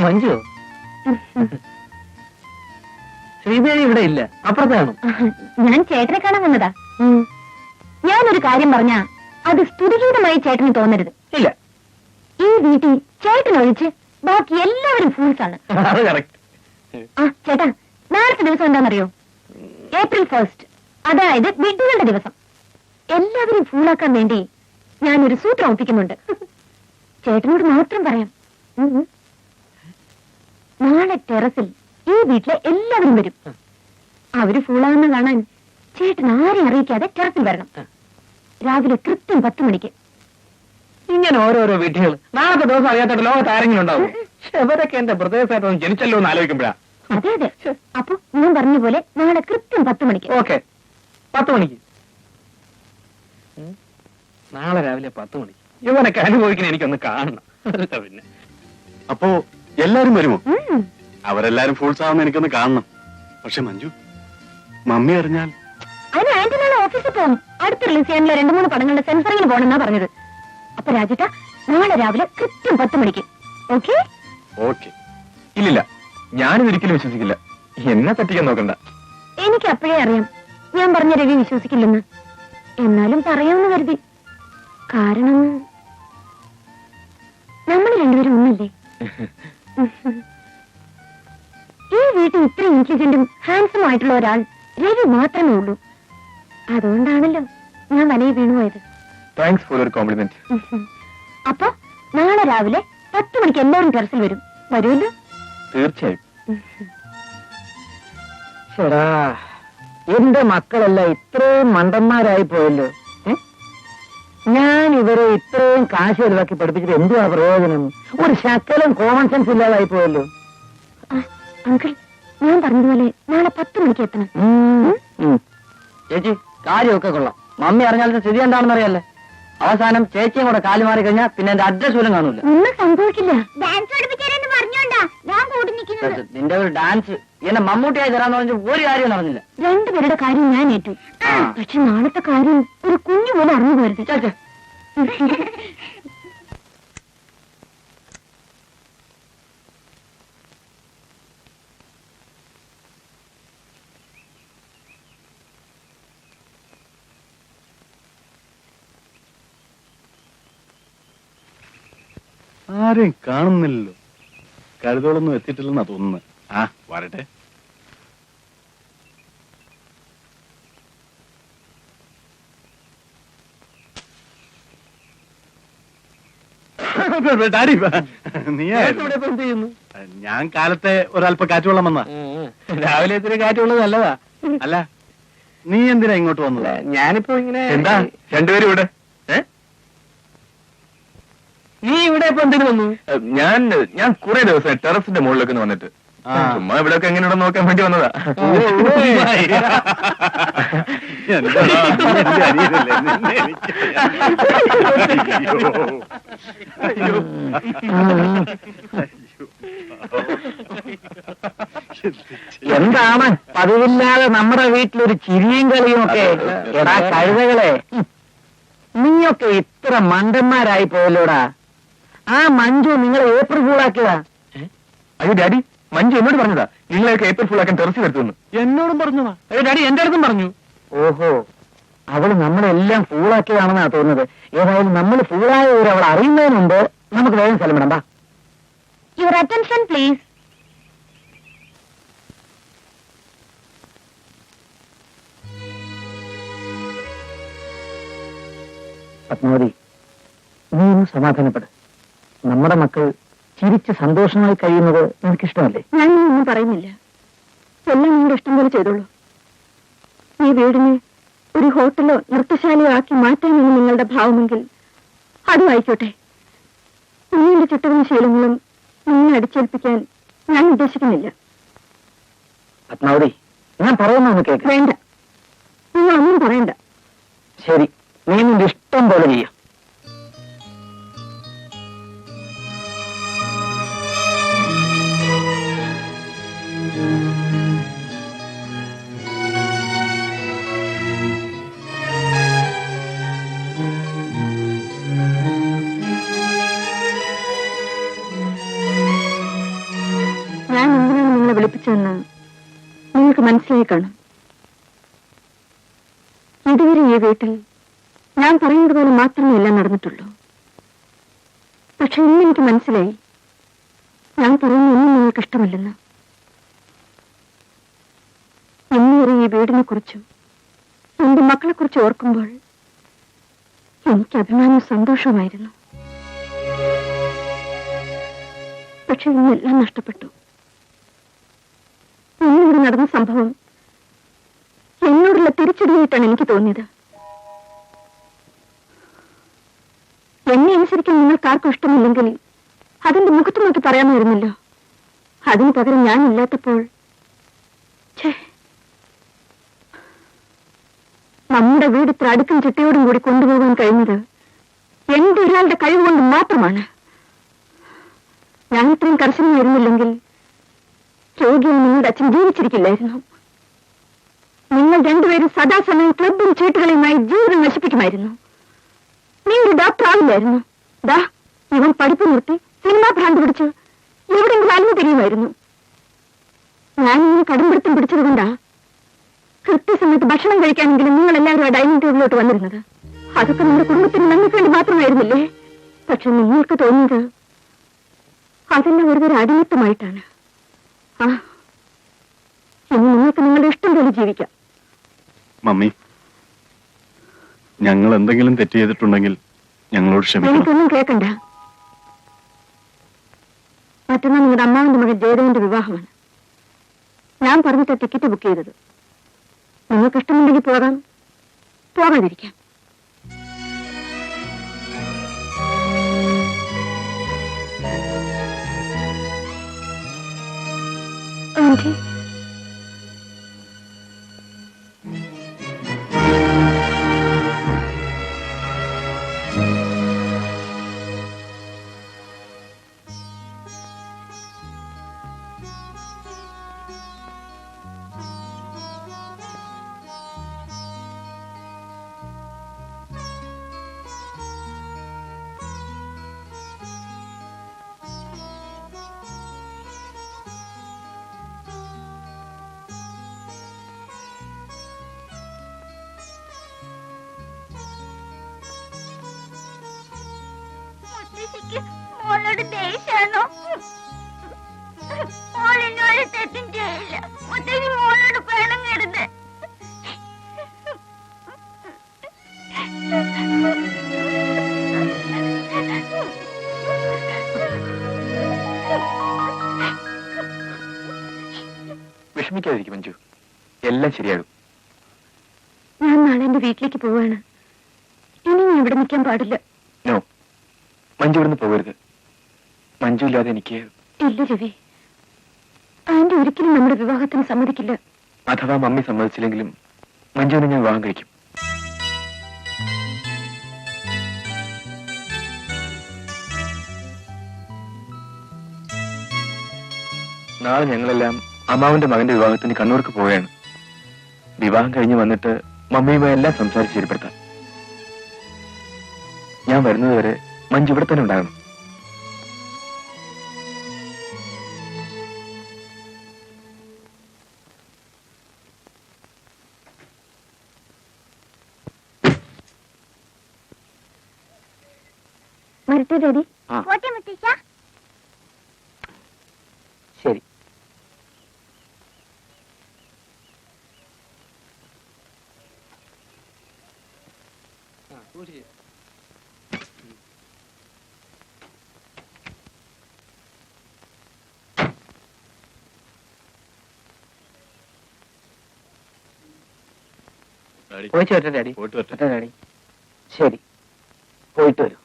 മഞ്ജു, ശ്രീദേവി ഇവിടെ ഇല്ല, അപ്പുറത്താണ്. ഞാൻ ചേട്ടനെ കാണാൻ വന്നതാ. ഞാനൊരു കാര്യം പറഞ്ഞ അത് സ്തുതിഗീതമായി ചേട്ടന് തോന്നരുത്. ഇല്ല, ഈ വീട്ടിൽ ചേട്ടനൊഴിച്ച് ബാക്കി എല്ലാവരും ഫൂൾസ് ആണ്. ചേട്ടാ, നാളത്തെ ദിവസം എന്താണെന്നറിയോ? April 1st, അതായത് വിഡ്ഢികളുടെ ദിവസം. എല്ലാവരും ഫൂളാക്കാൻ വേണ്ടി ഞാനൊരു സൂത്രം ഒപ്പിക്കുന്നുണ്ട്. ചേട്ടനോട് മാത്രം പറയാം. നാളെ ടെറസിൽ ഈ വീട്ടിലെ എല്ലാവരും വരും. അവര് ഫൂളാകുന്ന കാണാൻ ചേട്ടൻ ആരെയും അറിയിക്കാതെ ടെറസിൽ വരണം. രാവിലെ കൃത്യം 10 മണിക്ക്. ഇങ്ങനെ ഓരോരോ വീട്ടുകൾ നാളത്തെ ദിവസം അറിയാത്ത ലോകത്ത് ആരെങ്കിലും ഉണ്ടാവും. അവരൊക്കെ എന്റെ പ്രദേശമായിട്ടൊന്നും ജനിച്ചല്ലോ എന്ന് ആലോചിക്കുമ്പോഴാ. അതെ അതെ. അപ്പൊ ഞാൻ പറഞ്ഞ പോലെ നാളെ കൃത്യം 10 മണിക്ക്. ഓക്കെ, 10 മണിക്ക്. നാളെ രാവിലെ 10 മണിക്ക്. ഇവനൊക്കെ അനുഭവിക്കുന്ന എനിക്കൊന്ന് കാണണം. പിന്നെ അപ്പോ എല്ലാരും വരുമോ? അവരെല്ലാരും ഫൂൾസ് ആവുന്ന എനിക്കൊന്ന് കാണണം. പക്ഷെ മഞ്ജു, മമ്മി അറിഞ്ഞാൽ? അതിന് ആന്റി നാളെ ഓഫീസിൽ പോകും. അടുത്ത റിലീസ് ചെയ്യാനുള്ള 2-3 പടങ്ങളുടെ സെൻസറിങ്ങിന് പോകണമെന്നാ പറഞ്ഞത്. അപ്പൊ രാജേട്ടാ, നാളെ രാവിലെ കൃത്യം 10 മണിക്ക്. ഓക്കെ? ഓക്കെ. ഇല്ലില്ല, ഞാനിത് ഒരിക്കലും വിശ്വസിക്കില്ല. എന്നെ പറ്റിക്കാൻ നോക്കണ്ട. എനിക്ക് അപ്പോഴേ അറിയാം ഞാൻ പറഞ്ഞ രവി വിശ്വസിക്കില്ലെന്ന്. എന്നാലും പറയാമെന്ന് കരുതി. കാരണം നമ്മൾ രണ്ടുപേരും ഒന്നല്ലേ. ഈ വീട്ടിൽ ഇത്ര ഇന്റലിജന്റും ഹാൻഡ്സം ആയിട്ടുള്ള ഒരാൾ രവി മാത്രമേ ഉള്ളൂ. അതുകൊണ്ടാണല്ലോ ഞാൻ വനയിൽ വീണുപോയത്. Thanks for your compliment. അപ്പൊ നാളെ രാവിലെ 10 മണിക്ക് എല്ലാവരും ടെറസിൽ വരും. വരുമല്ലോ? തീർച്ചയായും. ചേടാ, എന്റെ മക്കളെല്ലാം ഇത്രയും മണ്ടന്മാരായി പോയല്ലോ. ഞാൻ ഇവരെ ഇത്രയും കാശ് ചെലവാക്കി പഠിപ്പിച്ചിട്ട് എന്തുവാണ് പ്രയോജനം? ഒരു ശകലം കോമൺ സെൻസ് ഇല്ലാതായി പോയല്ലോ. അങ്കിൾ, ഞാൻ പറഞ്ഞതുപോലെ നാളെ 10 മണിക്ക് എത്തണം. ചേച്ചി, കാര്യമൊക്കെ കൊള്ളാം. മമ്മി അറിഞ്ഞാൽ സ്ഥിതി എന്താണെന്ന് അറിയാല്ലേ. അവസാനം ചേച്ചിയും കൂടെ കാലു മാറി കഴിഞ്ഞാൽ പിന്നെ എന്റെ അഡ്രസ് പോലും കാണൂല. ഒന്നും സംഭവിക്കില്ല. ഡാൻസ് പഠിപ്പിക്കാനെന്ന് പറഞ്ഞോണ്ടാ ഞാൻ കൂടി നിൽക്കുന്നത്. നിന്റെ ഒരു ഡാൻസ് എന്നെ മമ്മൂട്ടിയായി തരാന്ന് പറഞ്ഞ ഒരു കാര്യം നടന്നില്ല. രണ്ടുപേരുടെ കാര്യം ഞാൻ ഏറ്റു. പക്ഷെ നാളത്തെ കാര്യം ഒരു കുഞ്ഞു പോലെ അറിഞ്ഞു പോരുത്. ചേച്ചേ, ആരെയും കാണുന്നില്ലല്ലോ. കഴുതോളൊന്നും എത്തിയിട്ടില്ലെന്നാ തോന്നുന്നത്. ആ, വരട്ടെ. ഞാൻ കാലത്തെ ഒരല്പ കാറ്റുവെള്ളം വന്നാ. രാവിലെ ഇത്തിരി കാറ്റുള്ളത് നല്ലതാ. അല്ല, നീ എന്തിനാ ഇങ്ങോട്ട് വന്നത്? ഞാനിപ്പോ ഇങ്ങനെ. എന്താ രണ്ടുപേരും ഇവിടെ? നീ ഇവിടെ ഇപ്പൊ എന്തിനു വന്നു? ഞാൻ കുറെ ദിവസം ടെറസിന്റെ മുകളിലേക്ക് വന്നിട്ട് ചുമ്മാ ഇവിടെയൊക്കെ എങ്ങനെയുണ്ടെന്ന് നോക്കാൻ വേണ്ടി വന്നതാ. എന്താണ് പതിവില്ലാതെ നമ്മുടെ വീട്ടിലൊരു ചിരിയും കളിയും ഒക്കെ? എടാ കഴുതകളെ, നീയൊക്കെ ഇത്ര മണ്ടന്മാരായി പോയല്ലോടാ. ആ മഞ്ജു നിങ്ങളെ ഏപ്രിൽ ഫൂളാക്കിയതാ. അയ്യോ ഡാഡി, മഞ്ജു എന്നോട് പറഞ്ഞതാ നിങ്ങളെയൊക്കെ ഏപ്രിൽ ഫുൾ ആക്കാൻ ടെറസിൽ എടുത്തു. എന്നോടും പറഞ്ഞതാ. അയ്യോ ഡാഡി, എന്റെ അടുത്തും പറഞ്ഞു. ഓഹോ, അവള് നമ്മളെല്ലാം ഫൂളാക്കിയതാണെന്നാ തോന്നുന്നത്. ഏതായാലും നമ്മൾ ഫൂളായവർ അവൾ അറിയുന്നതിന് മുമ്പ് നമുക്ക് വേഗം സ്ഥലം വിടണ്ട. Your attention please. പത്മാവതി, നീ ഒന്ന് സമാധാനപ്പെടും. നമ്മുടെ മക്കൾ ചിരിച്ച് സന്തോഷമായി കഴിയുന്നത് നിനക്കിഷ്ടമല്ലേ? ഞാൻ ഒന്നും പറയുന്നില്ല. എല്ലാം നിങ്ങളുടെ ഇഷ്ടം പോലെ ചെയ്തോളൂ. ഈ വീടിനെ ഒരു ഹോട്ടലോ നൃത്തശാലയോ ആക്കി മാറ്റാനാണ് നിങ്ങളുടെ ഭാവമെങ്കിൽ അതും ആയിക്കോട്ടെ. നിങ്ങളുടെ ചിട്ടകളും ശീലങ്ങളും നിന്നെ അടിച്ചേൽപ്പിക്കാൻ ഞാൻ ഉദ്ദേശിക്കുന്നില്ല. പത്മാവതി, ഞാൻ പറയുന്നൊന്ന് കേൾക്കാം. വേണ്ട, നിങ്ങൾ ഒന്നും പറയണ്ട. ശരി, നീ നിന്റെ ഇഷ്ടം പോലെ ചെയ്യാം. ഇതുവരെ ഈ വീട്ടിൽ ഞാൻ പറയുന്നത് പോലെ മാത്രമേ എല്ലാം നടന്നിട്ടുള്ളൂ. പക്ഷെ ഇന്ന് എനിക്ക് മനസ്സിലായി, ഞാൻ പറയുന്ന ഒന്നും നിങ്ങൾക്ക് ഇഷ്ടമല്ലെന്ന്. ഇന്നുവരെ ഈ വീടിനെ കുറിച്ചും എന്റെ മക്കളെ കുറിച്ച് ഓർക്കുമ്പോൾ എനിക്ക് അഭിമാനവും സന്തോഷവുമായിരുന്നു. പക്ഷെ ഇന്നെല്ലാം നഷ്ടപ്പെട്ടു. ഇന്നിവിടെ നടന്ന സംഭവം എന്നോടുള്ള തിരിച്ചടിയായിട്ടാണ് എനിക്ക് തോന്നിയത്. എന്നെ അനുസരിക്കാൻ നിങ്ങൾക്ക് ആർക്കും ഇഷ്ടമില്ലെങ്കിൽ അതിന്റെ മുഖത്ത് നോക്കി പറയാമായിരുന്നല്ലോ. അതിന് പകരം ഞാനില്ലാത്തപ്പോൾ നമ്മുടെ വീട് ഇത്ര അടുക്കും ചിട്ടയോടും കൂടി കൊണ്ടുപോകാൻ കഴിഞ്ഞത് എന്റെ ഒരാളുടെ കഴിവുകൊണ്ട് മാത്രമാണ്. ഞാൻ ഇത്രയും കർശനമായിരുന്നില്ലെങ്കിൽ രോഗിയായി നിങ്ങളുടെ അച്ഛൻ ജീവിച്ചിരിക്കില്ലായിരുന്നു. നിങ്ങൾ രണ്ടുപേരും സദാസമയം ക്ലബും ചീട്ടുകളുമായി ജീവിതം നശിപ്പിക്കുമായിരുന്നു. നീ ഒരു ഡോക്ടർ ആവില്ലായിരുന്നു. ദാ ഇവൻ പഠിപ്പ് നിർത്തി സിനിമാ ഭ്രാന്ത് പിടിച്ച് എവിടെയെങ്കിലും അലിഞ്ഞു തിരിയുമായിരുന്നു. ഞാനിങ്ങനെ കടുംപിടുത്തം പിടിച്ചതുകൊണ്ടാ കൃത്യസമയത്ത് ഭക്ഷണം കഴിക്കാനെങ്കിലും നിങ്ങൾ എല്ലാവരും ആ ഡൈനിങ് ടേബിളിലോട്ട് വന്നിരുന്നത്. അതൊക്കെ നമ്മുടെ കുടുംബത്തിന് നന്ദിക്ക് വേണ്ടി മാത്രമായിരുന്നില്ലേ? പക്ഷെ നിങ്ങൾക്ക് തോന്നിയത് അതെല്ലാം ഒരു അടിമത്തമായിട്ടാണ്. ഇനി നിങ്ങൾക്ക് നിങ്ങളുടെ ഇഷ്ടം പോലെ ജീവിക്കാം. മമ്മി, ഞങ്ങൾ എന്തെങ്കിലും തെറ്റ് ചെയ്തിട്ടുണ്ടെങ്കിൽ ഞങ്ങളോട് ക്ഷമിക്കണം. എനിക്കൊന്നും കേൾക്കണ്ട. മറ്റന്നാൾ നിങ്ങളുടെ അമ്മാവിന്റെ മകൻ ജയദേവന്റെ വിവാഹമാണ്. ഞാൻ പറഞ്ഞിട്ട് ടിക്കറ്റ് ബുക്ക് ചെയ്തത്. നിങ്ങൾക്ക് ഇഷ്ടമുണ്ടെങ്കിൽ പോകാം, പോകാതിരിക്കാം. ആന്റി, മോളോട് ദേഷ്യാണോ? മോളിനോട് തെറ്റും ചെയ്യില്ല. മുത്തശ്ശി മോളോട് പിണങ്ങരുത്. വിഷമിക്കാതിരിക്കും മഞ്ജു, എല്ലാം ശരിയാകും. ഞാൻ നാളെ എന്റെ വീട്ടിലേക്ക് പോവാണ്. ഇനി ഞാൻ ഇവിടെ നിൽക്കാൻ പാടില്ല. നോ, മഞ്ജു ഇവിടുന്ന് പോകരുത്. മഞ്ജു ഇല്ലാതെ എനിക്ക്... ഇല്ല രവി, ആന്റി ഒരിക്കലും നമ്മുടെ വിവാഹത്തിന് സമ്മതിക്കില്ല. അഥവാ മമ്മി സമ്മതിച്ചില്ലെങ്കിലും മഞ്ജുവിനെ ഞാൻ വിവാഹം കഴിക്കും. നാളെ ഞങ്ങളെല്ലാം അമ്മാവന്റെ മകന്റെ വിവാഹത്തിന് കണ്ണൂർക്ക് പോവുകയാണ്. വിവാഹം കഴിഞ്ഞ് വന്നിട്ട് മമ്മിയുമായി എല്ലാം സംസാരിച്ച് ശരിപ്പെടുത്താം. ഞാൻ വരുന്നതുവരെ മഞ്ജു ഇവിടെ തന്നെ ഉണ്ടാകണം. വരട്ടെ ഡാഡി. പോട്ടെ മുത്തശ്ശ. ശരി. പോയിട്ട് വരട്ടെ ഡാഡി. പോയിട്ട് വരട്ടെ. വരട്ടെ ഡാഡി. ശരി, പോയിട്ട് വരൂ.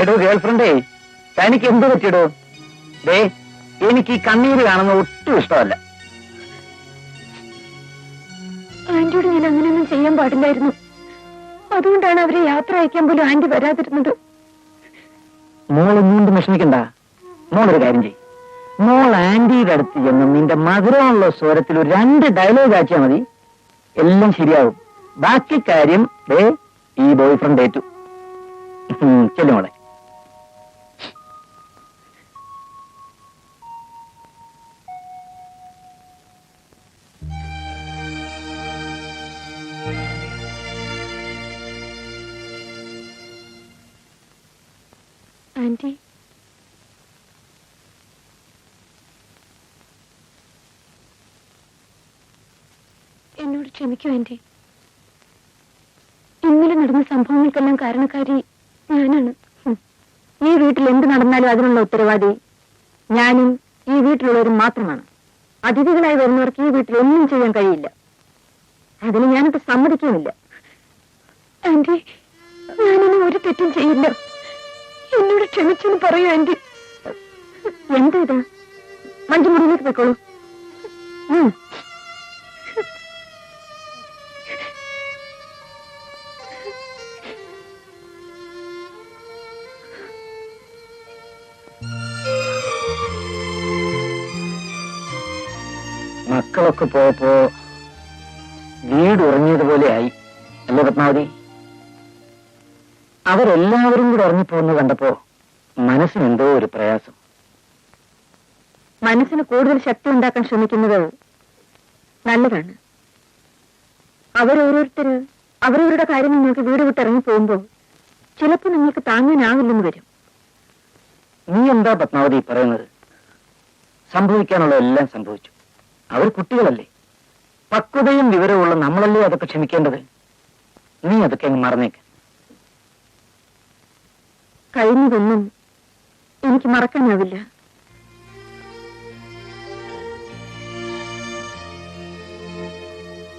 എടോ ഗേൾഫ്രണ്ടേ, തനിക്ക് എന്ത് പറ്റിയിടോ? ദേ, എനിക്ക് ഈ കണ്ണീര് കാണുന്ന ഒട്ടും ഇഷ്ടമല്ല. ആന്റിയോട് ഞാൻ അങ്ങനെയൊന്നും ചെയ്യാൻ പാടില്ലായിരുന്നു. അതുകൊണ്ടാണ് അവരെ യാത്ര അയക്കാൻ പോലും ആന്റി വരാതിരുന്നത്. മോളൊന്നും വിഷമിക്കണ്ട. മോളൊരു കാര്യം ചെയ്യും, മോൾ ആന്റിയുടെ അടുത്ത് ചെന്ന് നിന്റെ മധുരമുള്ള സ്വരത്തിൽ ഒരു 2 ഡയലോഗ് ആക്കിയാൽ മതി, എല്ലാം ശരിയാവും. ബാക്കി കാര്യം ഈ ബോയ് ഫ്രണ്ട് ഏറ്റു. ചെല്ലു മോളെ. ആന്റി, എന്നോട് ക്ഷമിക്കൂ ആന്റി. ഇന്നലെ നടന്ന സംഭവങ്ങൾക്കെല്ലാം കാരണക്കാരി ഞാനാണ്. ഈ വീട്ടിൽ എന്ത് നടന്നാലും അതിനുള്ള ഉത്തരവാദി ഞാനും ഈ വീട്ടിലുള്ളവരും മാത്രമാണ്. അതിഥികളായി വരുന്നവർക്ക് ഈ വീട്ടിൽ ഒന്നും ചെയ്യാൻ കഴിയില്ല. അതിന് ഞാനത് സമ്മതിക്കുന്നില്ല. ആന്റി, ഞാനിനി ഒരു തെറ്റും ചെയ്യില്ല. എന്നോട് ക്ഷമിച്ചെന്ന് പറയൂ ആന്റി. എന്താ ഇത്? മഞ്ജു മുറിയിലേക്ക് പോയിക്കോളൂ. മക്കളൊക്കെ പോയപ്പോ വീട് ഉറങ്ങിയതുപോലെ ആയി അല്ലേ പത്മാവതി? അവരെല്ലാവരും കൂടെ ഉറങ്ങിപ്പോകുന്നത് കണ്ടപ്പോ മനസ്സിന് എന്തോ ഒരു പ്രയാസം. മനസ്സിന് കൂടുതൽ ശക്തി ഉണ്ടാക്കാൻ ശ്രമിക്കുന്നത് നല്ലതാണ്. അവരോരോരുത്തര് അവരവരുടെ കാര്യങ്ങൾ നോക്കി വീട് വിട്ടിറങ്ങി പോകുമ്പോ ചിലപ്പോ നിങ്ങൾക്ക് താങ്ങാനാവില്ലെന്ന് വരും. നീ എന്താ പത്മാവതി പറയുന്നത്? സംഭവിക്കാനുള്ള എല്ലാം സംഭവിച്ചു. അവർ കുട്ടികളല്ലേ, പക്വതയും വിവരമുള്ള നമ്മളല്ലേ അതൊക്കെ ക്ഷമിക്കേണ്ടത്. നീ അതൊക്കെ അങ്ങ് മറന്നേക്ക്. കഴിഞ്ഞതൊന്നും എനിക്ക് മറക്കാനാവില്ല.